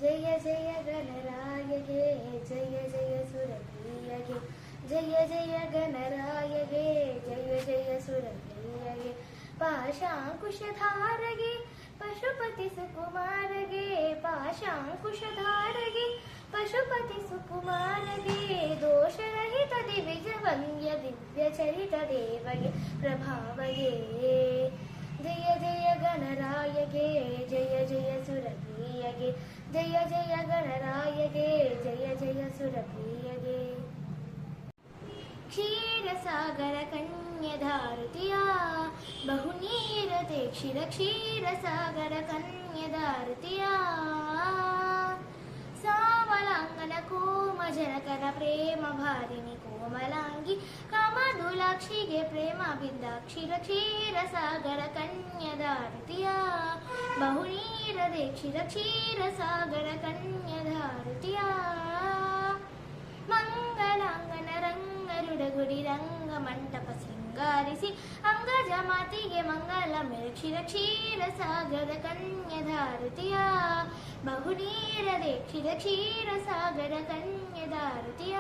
ಜಯ ಜಯ ಗಣರಾಯಗೆ ಜಯ ಜಯ ಸುರಪ್ರಿಯಗೆ ಜಯ ಜಯ ಗಣರಾಯಗೆ ಜಯ ಜಯ ಸುರಪ್ರಿಯಗೆ ಪಾಶಾಂಕುಶಧಾರಗೆ ಪಶುಪತಿ ಸುಕುಮಾರಗೆ ಪಾಶಾಂಕುಶಧಾರಗೆ ಪಶುಪತಿ ಸುಕುಮಾರಗೆ ದೋಷರಹಿತ ದಿವಿಜವಂಗ್ಯ ದಿವ್ಯ ಚರಿತ ದೇವಗೆ ಪ್ರಭಾವಗೆ ಜಯ ಜಯ ಗಣರಾಯಗೆ ಜಯ ಜಯ ಸುರಪ್ರಿಯಗೆ ಜಯ ಜಯ ಗಣರಾಯಗೆ ಜಯ ಜಯ ಸುರಪ್ರಿಯಗೆ ಕ್ಷೀರಸಾಗರ ಕನ್ಯಧಾರುತಿಯ ಬಹುನೀರತೆ ಕ್ಷೀರಸಾಗರ ಕನ್ಯಧಾರುತಿಯ ಸಾವಳಾಂಗನ ಕೋಮ ಜನಕರ ಪ್ರೇಮ ಭಾರಿಣಿ ಕೋಮಲಾಂಗಿ ಕಾಮಧುಲಾಕ್ಷಿಗೆ ಪ್ರೇಮ ಬಿದ್ದ ಕ್ಷೀರಸಾಗರ ಕನ್ಯಧಾರುತಿಯ ಬಹುನೀರದೆ ಕ್ಷೀರಸಾಗರ ಕನ್ಯಧಾರುತಿಯ ಮಂಗಳಾಂಗನ ರಂಗರುಡಗುಡಿ ರಂಗ ಮಂಟಪ ಶೃಂಗಾರಿಸಿ ಅಂಗಜ ಮಾತಿಗೆ ಮಂಗಲ ಮೆರೆ ಕ್ಷೀರಸಾಗರ ಕನ್ಯಧಾರುತಿಯ ಬಹುನೀರದೆ ಕ್ಷೀರಸಾಗರ ಕನ್ಯಧಾರುತಿಯ